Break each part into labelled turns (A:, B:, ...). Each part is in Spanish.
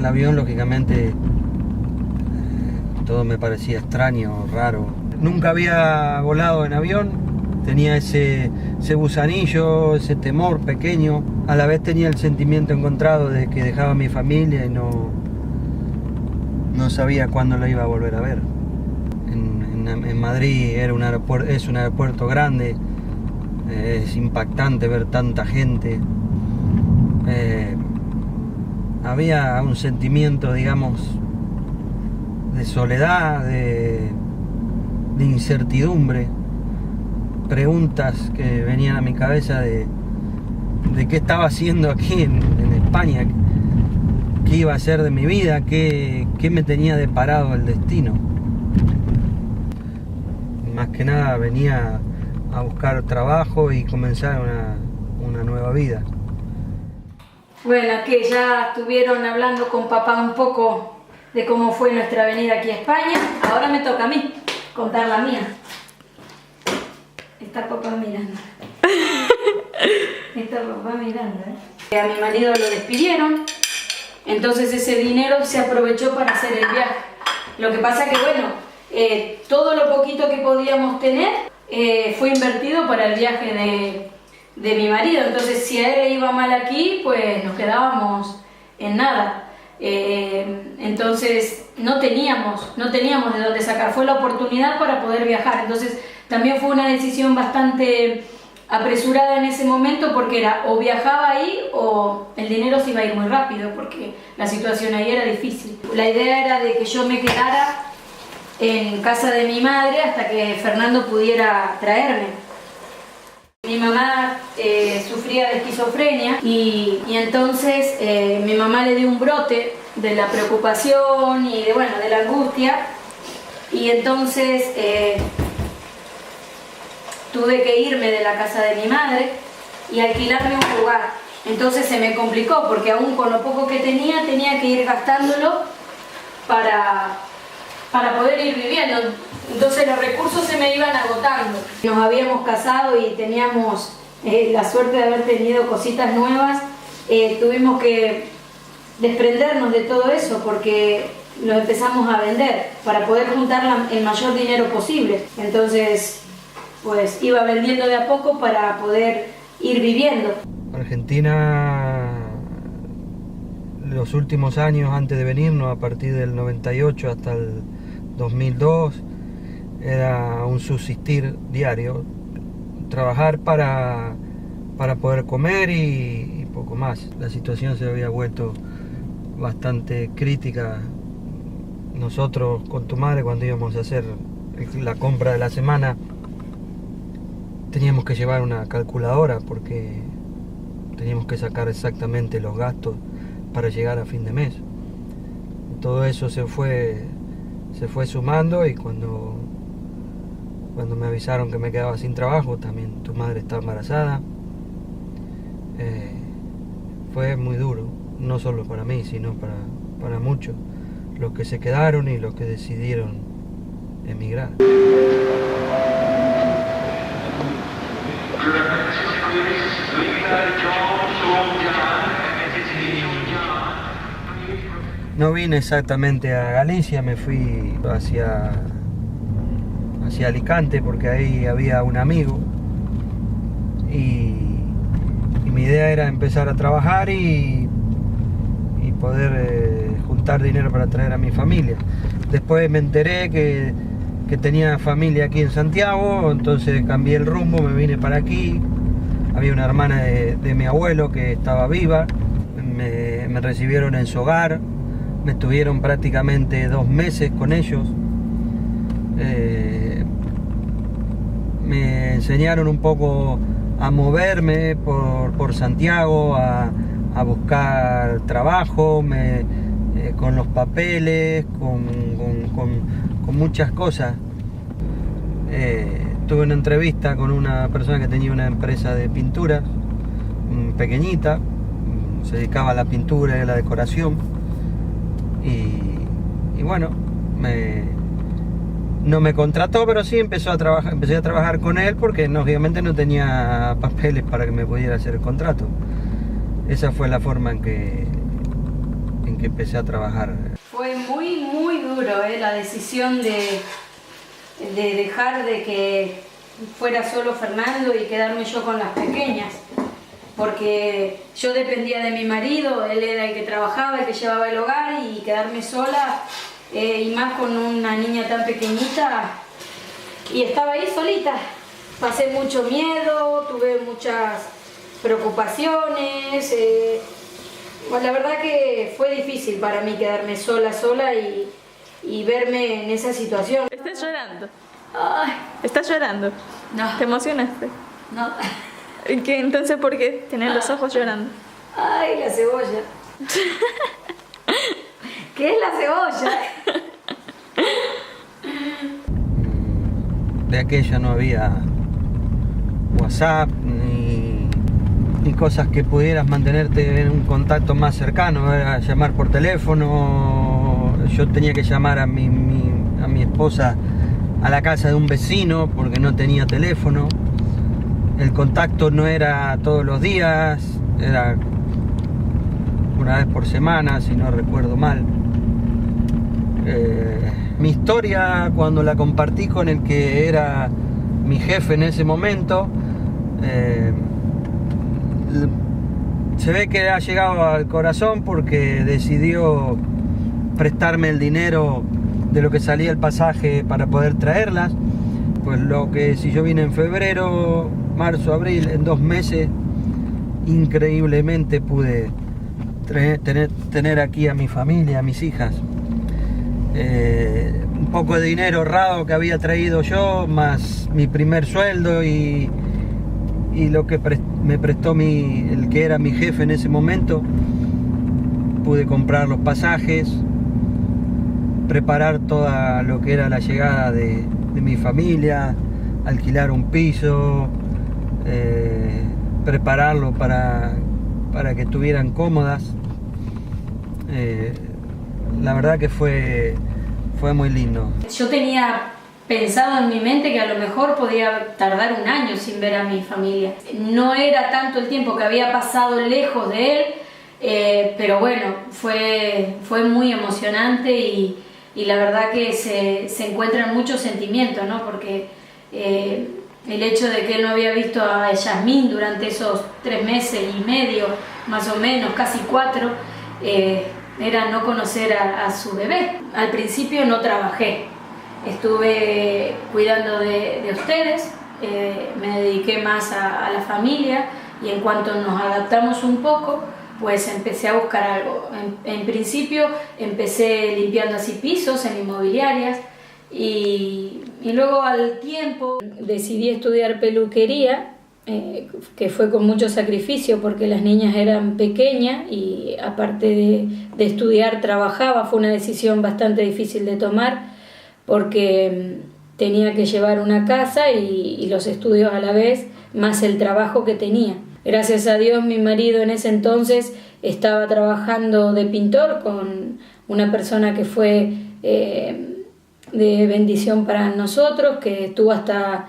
A: avión, lógicamente, todo me parecía extraño, raro. Nunca había volado en avión, tenía ese gusanillo, ese temor pequeño. A la vez tenía el sentimiento encontrado de que dejaba a mi familia y no sabía cuándo la iba a volver a ver. En Madrid es un aeropuerto grande, es impactante ver tanta gente. Había un sentimiento, digamos, de soledad, de incertidumbre, preguntas que venían a mi cabeza de qué estaba haciendo aquí en España, qué iba a hacer de mi vida, qué me tenía deparado el destino. Más que nada venía a buscar trabajo y comenzar una nueva vida.
B: Bueno, que ya estuvieron hablando con papá un poco de cómo fue nuestra venida aquí a España. Ahora me toca a mí contar la mía. Está papá mirando. Está papá mirando, A mi marido lo despidieron, entonces ese dinero se aprovechó para hacer el viaje. Lo que pasa que, bueno, todo lo poquito que podíamos tener fue invertido para el viaje de mi marido. Entonces, si a él le iba mal aquí, pues nos quedábamos en nada. Entonces no teníamos de dónde sacar. Fue la oportunidad para poder viajar. Entonces también fue una decisión bastante apresurada en ese momento, porque era o viajaba ahí o el dinero se iba a ir muy rápido, porque la situación ahí era difícil. La idea era de que yo me quedara en casa de mi madre hasta que Fernando pudiera traerme. Mi mamá sufría de esquizofrenia y entonces mi mamá le dio un brote de la preocupación y de la angustia, y entonces tuve que irme de la casa de mi madre y alquilarme un lugar. Entonces se me complicó, porque aún con lo poco que tenía que ir gastándolo para poder ir viviendo. Entonces los recursos se me iban agotando. Nos habíamos casado y teníamos la suerte de haber tenido cositas nuevas. Tuvimos que desprendernos de todo eso porque lo empezamos a vender para poder juntar el mayor dinero posible. Entonces, pues iba vendiendo de a poco para poder ir viviendo.
A: Argentina, los últimos años antes de venirnos, a partir del 98 hasta el 2002, era un subsistir diario, trabajar para poder comer y poco más. La situación se había vuelto bastante crítica. Nosotros con tu madre, cuando íbamos a hacer la compra de la semana, teníamos que llevar una calculadora porque teníamos que sacar exactamente los gastos para llegar a fin de mes. Todo eso se fue sumando, y cuando me avisaron que me quedaba sin trabajo, también tu madre está embarazada, fue muy duro, no solo para mí, sino para muchos, los que se quedaron y los que decidieron emigrar. No vine exactamente a Galicia, me fui hacia Alicante porque ahí había un amigo y mi idea era empezar a trabajar y poder juntar dinero para traer a mi familia. Después me enteré que tenía familia aquí en Santiago, entonces cambié el rumbo, me vine para aquí. Había una hermana de mi abuelo que estaba viva, me recibieron en su hogar, me estuvieron prácticamente 2 meses con ellos. Me enseñaron un poco a moverme por Santiago, a buscar trabajo, con los papeles, con muchas cosas. Tuve una entrevista con una persona que tenía una empresa de pintura pequeñita, se dedicaba a la pintura y a la decoración, y bueno, no me contrató, pero sí empecé a trabajar con él porque obviamente no tenía papeles para que me pudiera hacer el contrato. Esa fue la forma en que que empecé a trabajar.
B: Fue muy duro la decisión de dejar de que fuera solo Fernando y quedarme yo con las pequeñas, porque yo dependía de mi marido, él era el que trabajaba, el que llevaba el hogar, y quedarme sola, y más con una niña tan pequeñita, y estaba ahí solita. Pasé mucho miedo, tuve muchas preocupaciones, bueno, la verdad que fue difícil para mí quedarme sola y verme en esa situación.
C: ¿Estás llorando?
B: Ay,
C: ¿Estás llorando?
B: no,
C: ¿Te emocionaste?
B: no.
C: ¿Qué? Entonces, ¿por qué tenés los ojos llorando?
B: Ay, la cebolla. ¿Qué es la cebolla?
A: De aquella no había WhatsApp ni cosas que pudieras mantenerte en un contacto más cercano, era llamar por teléfono. Yo tenía que llamar a mi esposa a la casa de un vecino porque no tenía teléfono. El contacto no era todos los días, era una vez por semana, si no recuerdo mal. Mi historia, cuando la compartí con el que era mi jefe en ese momento, se ve que ha llegado al corazón porque decidió prestarme el dinero de lo que salía el pasaje para poder traerlas. Pues lo que si yo vine en febrero, marzo, abril, en 2 meses, increíblemente pude tener aquí a mi familia, a mis hijas. Un poco de dinero ahorrado que había traído yo, más mi primer sueldo y lo que me prestó el que era mi jefe en ese momento, pude comprar los pasajes, preparar toda lo que era la llegada de mi familia, alquilar un piso, prepararlo para que estuvieran cómodas. La verdad que fue muy lindo.
B: Yo tenía pensado en mi mente que a lo mejor podía tardar 1 año sin ver a mi familia. No era tanto el tiempo que había pasado lejos de él, pero bueno, fue muy emocionante y la verdad que se encuentran muchos sentimientos, ¿no? Porque el hecho de que él no había visto a Yasmín durante esos 3 meses y medio, más o menos, casi 4, era no conocer a su bebé. Al principio no trabajé, estuve cuidando de ustedes, me dediqué más a la familia, y en cuanto nos adaptamos un poco, pues empecé a buscar algo. En principio empecé limpiando así pisos en inmobiliarias, y luego al tiempo decidí estudiar peluquería, que fue con mucho sacrificio porque las niñas eran pequeñas y aparte de estudiar trabajaba. Fue una decisión bastante difícil de tomar porque tenía que llevar una casa y los estudios a la vez, más el trabajo que tenía. Gracias a Dios mi marido en ese entonces estaba trabajando de pintor con una persona que fue de bendición para nosotros, que estuvo hasta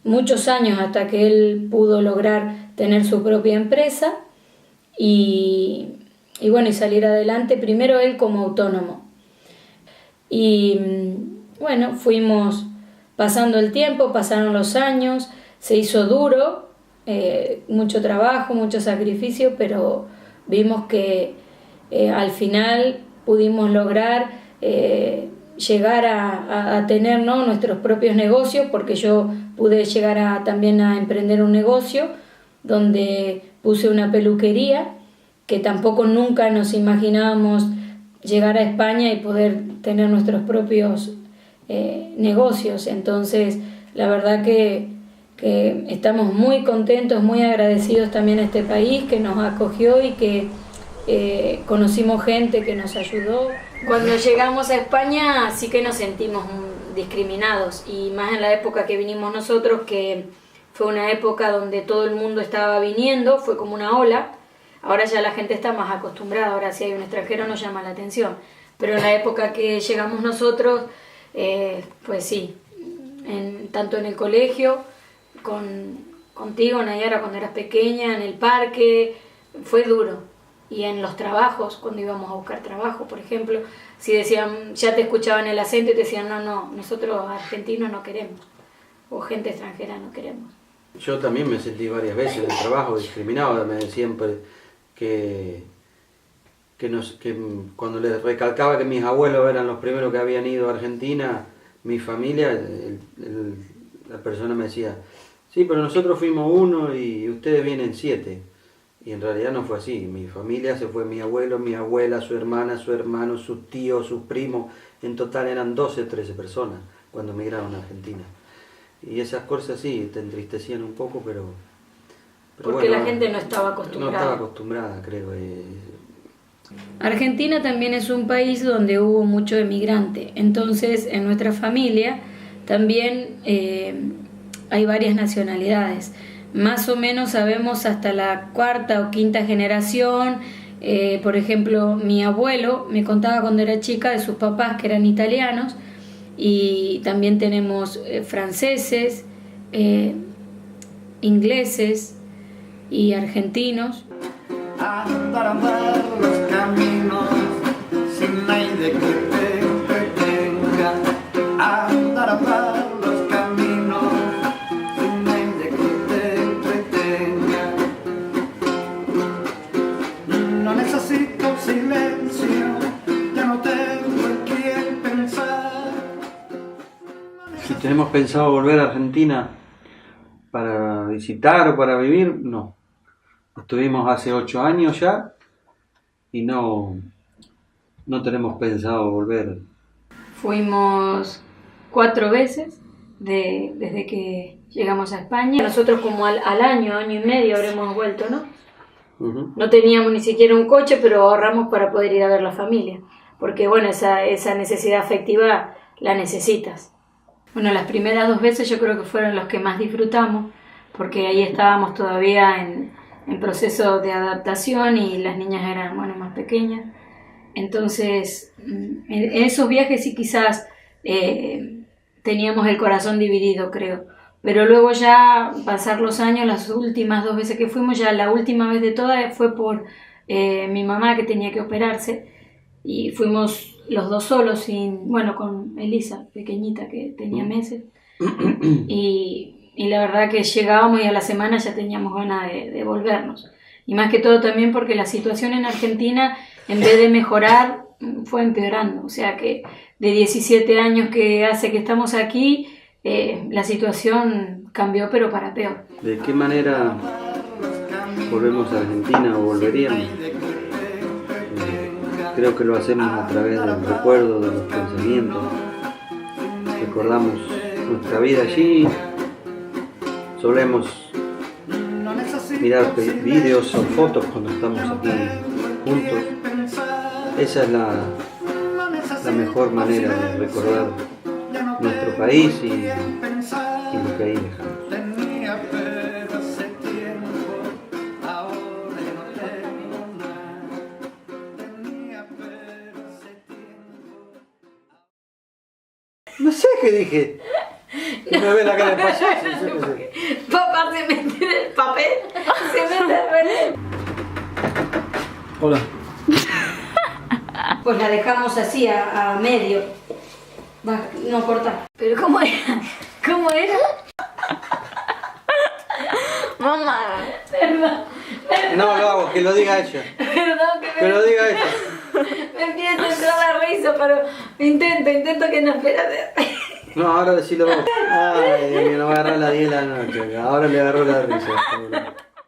B: muchos años hasta que él pudo lograr tener su propia empresa y bueno, y salir adelante, primero él como autónomo. Y bueno, fuimos pasando el tiempo, pasaron los años, se hizo duro, mucho trabajo, mucho sacrificio, pero vimos que al final pudimos lograr llegar a tener, ¿no?, nuestros propios negocios, porque yo pude llegar también a emprender un negocio donde puse una peluquería que tampoco nunca nos imaginábamos llegar a España y poder tener nuestros propios negocios. Entonces la verdad que estamos muy contentos, muy agradecidos también a este país que nos acogió y que conocimos gente que nos ayudó. Cuando llegamos a España sí que nos sentimos discriminados, y más en la época que vinimos nosotros, que fue una época donde todo el mundo estaba viniendo, fue como una ola. Ahora ya la gente está más acostumbrada, ahora si hay un extranjero nos llama la atención, pero en la época que llegamos nosotros, pues sí, tanto en el colegio, contigo Nayara cuando eras pequeña, en el parque, fue duro, Y en los trabajos, cuando íbamos a buscar trabajo, por ejemplo, si decían, ya te escuchaban el acento y te decían, no, nosotros argentinos no queremos, o gente extranjera no queremos.
D: Yo también me sentí varias veces en el trabajo discriminado, me decían que cuando les recalcaba que mis abuelos eran los primeros que habían ido a Argentina, mi familia, la persona me decía, sí, pero nosotros fuimos 1 y ustedes vienen 7. Y en realidad no fue así. Mi familia se fue, mi abuelo, mi abuela, su hermana, su hermano, sus tíos, sus primos. En total eran 12 o 13 personas cuando emigraron a Argentina. Y esas cosas sí, te entristecían un poco, pero
B: porque
D: bueno,
B: la gente no estaba acostumbrada.
D: No estaba acostumbrada, creo.
B: Argentina también es un país donde hubo mucho emigrante. Entonces, en nuestra familia también hay varias nacionalidades. Más o menos sabemos hasta la 4ª o 5ª generación. Por ejemplo, mi abuelo me contaba cuando era chica de sus papás que eran italianos, y también tenemos franceses, ingleses y argentinos.
E: Andar los caminos sin nadie que te entretenga. Andar los caminos sin nadie que te entretenga. No necesito silencio, ya no tengo en quién pensar.
D: Si tenemos pensado volver a Argentina para visitar o para vivir, no. Estuvimos hace 8 años ya y no tenemos pensado volver.
B: Fuimos 4 veces desde que llegamos a España. Nosotros como al año y medio habremos vuelto, ¿no?
D: Uh-huh.
B: No teníamos ni siquiera un coche, pero ahorramos para poder ir a ver la familia. Porque bueno, esa necesidad afectiva la necesitas. Bueno, las primeras 2 veces yo creo que fueron los que más disfrutamos, porque ahí estábamos todavía en proceso de adaptación y las niñas eran, bueno, más pequeñas. Entonces, en esos viajes sí quizás teníamos el corazón dividido, creo. Pero luego ya, pasar los años, las últimas 2 veces que fuimos, ya la última vez de todas fue por mi mamá que tenía que operarse. Y fuimos los 2 solos, con Elisa, pequeñita, que tenía meses. Y la verdad que llegábamos y a la semana ya teníamos ganas de volvernos. Y más que todo también porque la situación en Argentina, en vez de mejorar, fue empeorando. O sea que de 17 años que hace que estamos aquí, la situación cambió, pero para peor.
D: ¿De qué manera volvemos a Argentina o volveríamos? Creo que lo hacemos a través del recuerdo, de los pensamientos. Recordamos nuestra vida allí. Solemos mirar vídeos o fotos cuando estamos aquí juntos. Esa es la mejor manera de recordar nuestro país y lo que ahí dejamos. No sé qué dije. Y me ve la cara de payaso.
B: Papá se mete en el papel, se mete en el...
D: Hola.
B: Pues la dejamos así, a medio. Va, no cortar. Pero ¿cómo era? ¿Cómo era?
C: Mamá.
B: Perdón.
D: No lo hago, que lo diga ella.
B: Perdón
D: Que lo diga ella.
B: me empieza a entrar la risa, pero intento que no espérate.
D: No, ahora decilo vos. Ay, Dios mío, no me agarró la 10 de la noche. Ahora le agarró la risa.